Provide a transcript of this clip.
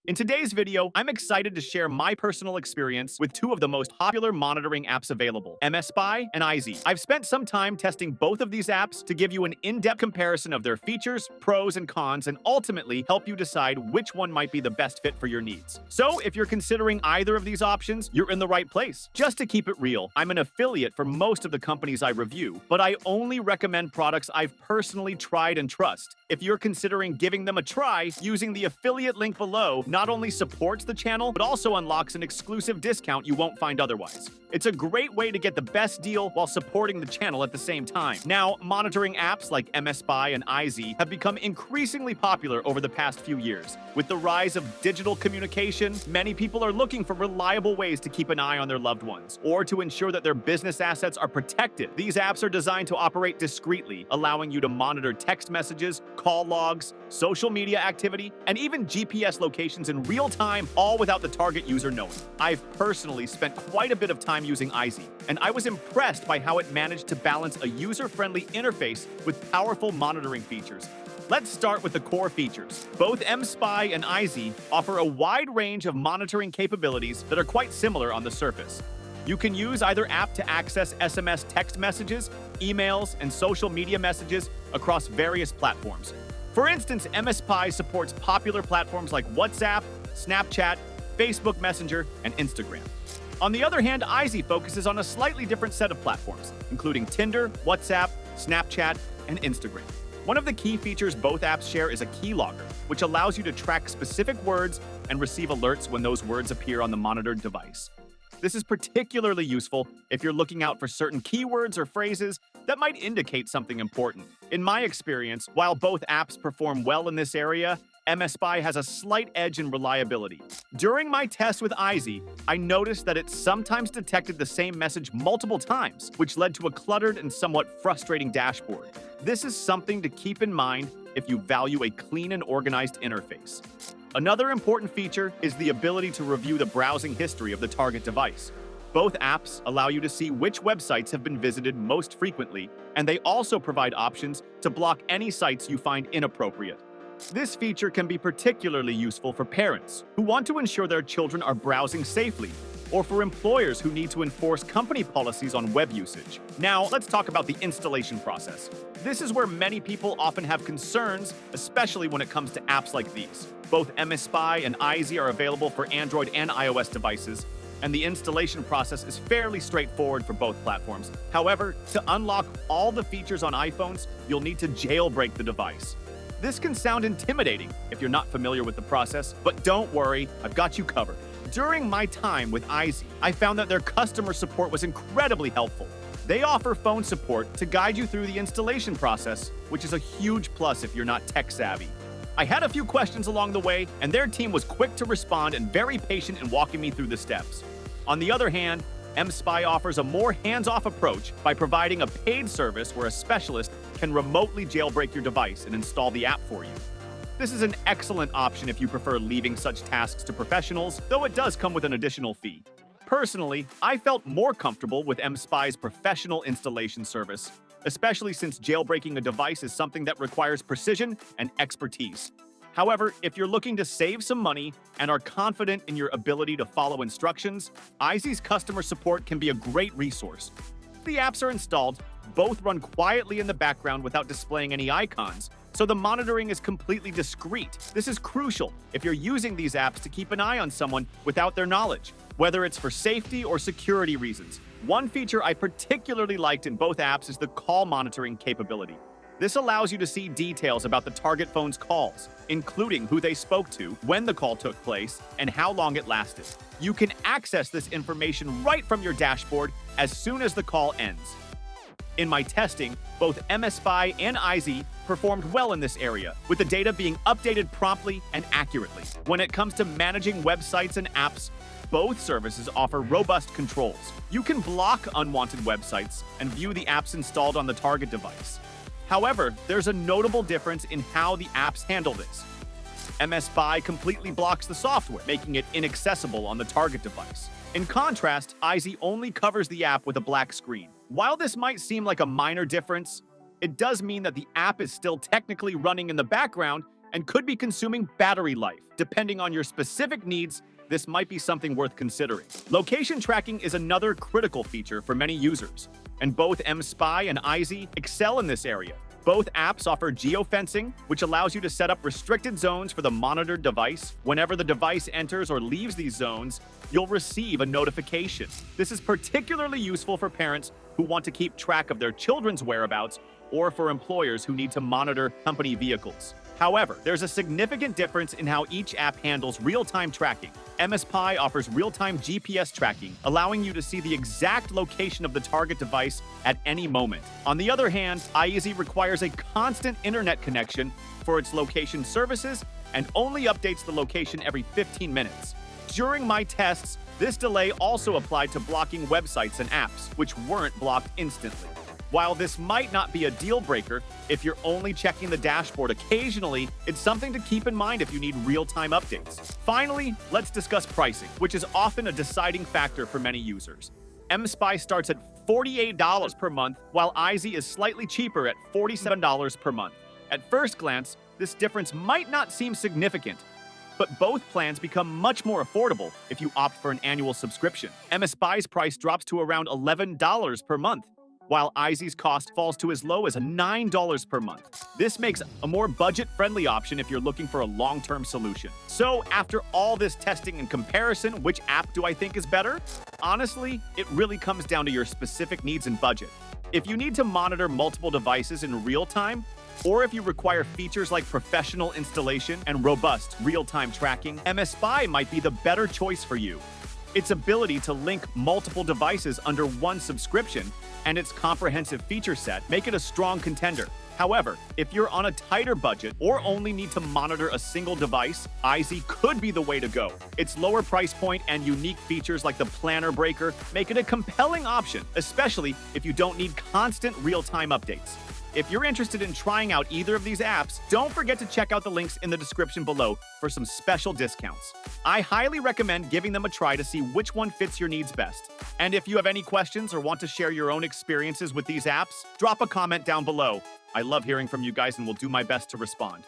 In today's video, I'm excited to share my personal experience with two of the most popular monitoring apps available, mSpy and Eyezy. I've spent some time testing both of these apps to give you an in-depth comparison of their features, pros, and cons, and ultimately help you decide which one might be the best fit for your needs. So if you're considering either of these options, you're in the right place. Just to keep it real, I'm an affiliate for most of the companies I review, but I only recommend products I've personally tried and trust. If you're considering giving them a try, using the affiliate link below not only supports the channel, but also unlocks an exclusive discount you won't find otherwise. It's a great way to get the best deal while supporting the channel at the same time. Now, monitoring apps like mSpy and Eyezy have become increasingly popular over the past few years. With the rise of digital communication, many people are looking for reliable ways to keep an eye on their loved ones, or to ensure that their business assets are protected. These apps are designed to operate discreetly, allowing you to monitor text messages, call logs, social media activity, and even GPS locations in real time, all without the target user knowing. I've personally spent quite a bit of time using Eyezy, and I was impressed by how it managed to balance a user-friendly interface with powerful monitoring features. Let's start with the core features. Both mSpy and Eyezy offer a wide range of monitoring capabilities that are quite similar on the surface. You can use either app to access SMS text messages, emails, and social media messages across various platforms. For instance, mSpy supports popular platforms like WhatsApp, Snapchat, Facebook Messenger, and Instagram. On the other hand, Eyezy focuses on a slightly different set of platforms, including Tinder, WhatsApp, Snapchat, and Instagram. One of the key features both apps share is a keylogger, which allows you to track specific words and receive alerts when those words appear on the monitored device. This is particularly useful if you're looking out for certain keywords or phrases that might indicate something important. In my experience, while both apps perform well in this area, mSpy has a slight edge in reliability. During my test with Eyezy, I noticed that it sometimes detected the same message multiple times, which led to a cluttered and somewhat frustrating dashboard. This is something to keep in mind if you value a clean and organized interface. Another important feature is the ability to review the browsing history of the target device. Both apps allow you to see which websites have been visited most frequently, and they also provide options to block any sites you find inappropriate. This feature can be particularly useful for parents who want to ensure their children are browsing safely, or for employers who need to enforce company policies on web usage. Now, let's talk about the installation process. This is where many people often have concerns, especially when it comes to apps like these. Both mSpy and Eyezy are available for Android and iOS devices, and the installation process is fairly straightforward for both platforms. However, to unlock all the features on iPhones, you'll need to jailbreak the device. This can sound intimidating if you're not familiar with the process, but don't worry, I've got you covered. During my time with Eyezy, I found that their customer support was incredibly helpful. They offer phone support to guide you through the installation process, which is a huge plus if you're not tech-savvy. I had a few questions along the way, and their team was quick to respond and very patient in walking me through the steps. On the other hand, mSpy offers a more hands-off approach by providing a paid service where a specialist can remotely jailbreak your device and install the app for you. This is an excellent option if you prefer leaving such tasks to professionals, though it does come with an additional fee. Personally, I felt more comfortable with mSpy's professional installation service, especially since jailbreaking a device is something that requires precision and expertise. However, if you're looking to save some money and are confident in your ability to follow instructions, Eyezy's customer support can be a great resource. The apps are installed, both run quietly in the background without displaying any icons, so the monitoring is completely discreet. This is crucial if you're using these apps to keep an eye on someone without their knowledge, whether it's for safety or security reasons. One feature I particularly liked in both apps is the call monitoring capability. This allows you to see details about the target phone's calls, including who they spoke to, when the call took place, and how long it lasted. You can access this information right from your dashboard as soon as the call ends. In my testing, both mSpy and Eyezy performed well in this area, with the data being updated promptly and accurately. When it comes to managing websites and apps, both services offer robust controls. You can block unwanted websites and view the apps installed on the target device. However, there's a notable difference in how the apps handle this. mSpy completely blocks the software, making it inaccessible on the target device. In contrast, Eyezy only covers the app with a black screen. While this might seem like a minor difference, it does mean that the app is still technically running in the background and could be consuming battery life. Depending on your specific needs, this might be something worth considering. Location tracking is another critical feature for many users, and both mSpy and Eyezy excel in this area. Both apps offer geofencing, which allows you to set up restricted zones for the monitored device. Whenever the device enters or leaves these zones, you'll receive a notification. This is particularly useful for parents who want to keep track of their children's whereabouts or for employers who need to monitor company vehicles. However, there's a significant difference in how each app handles real-time tracking. mSpy offers real-time GPS tracking, allowing you to see the exact location of the target device at any moment. On the other hand, Eyezy requires a constant internet connection for its location services and only updates the location every 15 minutes. During my tests, this delay also applied to blocking websites and apps, which weren't blocked instantly. While this might not be a deal breaker, if you're only checking the dashboard occasionally, it's something to keep in mind if you need real-time updates. Finally, let's discuss pricing, which is often a deciding factor for many users. mSpy starts at $48 per month, while Eyezy is slightly cheaper at $47 per month. At first glance, this difference might not seem significant, but both plans become much more affordable if you opt for an annual subscription. mSpy's price drops to around $11 per month, while Eyezy's cost falls to as low as $9 per month. This makes a more budget-friendly option if you're looking for a long-term solution. So, after all this testing and comparison, which app do I think is better? Honestly, it really comes down to your specific needs and budget. If you need to monitor multiple devices in real time, or if you require features like professional installation and robust real-time tracking, mSpy might be the better choice for you. Its ability to link multiple devices under one subscription and its comprehensive feature set make it a strong contender. However, if you're on a tighter budget or only need to monitor a single device, Eyezy could be the way to go. Its lower price point and unique features like the planner breaker make it a compelling option, especially if you don't need constant real-time updates. If you're interested in trying out either of these apps, don't forget to check out the links in the description below for some special discounts. I highly recommend giving them a try to see which one fits your needs best. And if you have any questions or want to share your own experiences with these apps, drop a comment down below. I love hearing from you guys and will do my best to respond.